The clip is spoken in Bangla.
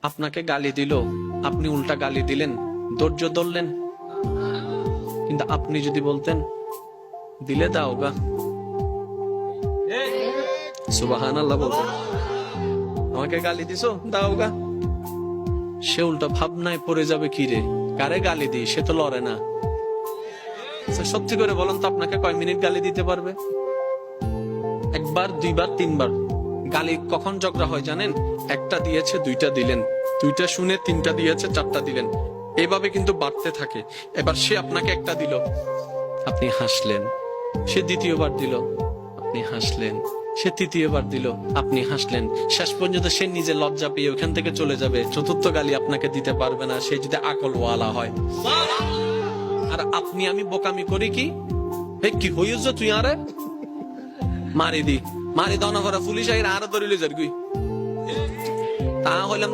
আপনাকে গালি দিল, আপনি উল্টা গালি দিলেন, ধৈর্য ধরলেন। কিন্তু আপনি যদি বলতেন দিলে দাও গা, সুবহানাল্লাহ বলতেন, আমাকে গালি দিছো দাও গা, সে উল্টা ভাবনায় পড়ে যাবে, কি রে কারে গালি দিই, সে তো লড়ে না। সত্যি করে বলেন তো, আপনাকে কয় মিনিট গালি দিতে পারবে? একবার, দুইবার, তিনবার। গালি কখন ঝগড়া হয় জানেন? একটা দিয়েছে, দুইটা দিলেন, দুইটা শুনে তিনটা দিয়েছে, চারটা দিলেন, এভাবে কিন্তু বাড়তে থাকে। এবার সে আপনাকে একটা দিল, আপনি হাসলেন। সে দ্বিতীয়বার দিল, আপনি হাসলেন। সে তৃতীয়বার দিল, আপনি হাসলেন। শেষ পর্যন্ত সে নিজে লজ্জা পেয়ে ওখান থেকে চলে যাবে। চতুর্থ গালি আপনাকে দিতে পারবে না, সে যদি আকলওয়ালা হয়। আর আপনি আমি বোকামি করি কি, কি হইছ তুই আরে মারি দি, মারি দাও না করে পুলিশ আইরা আরো ধরিলে যার তা হইলাম।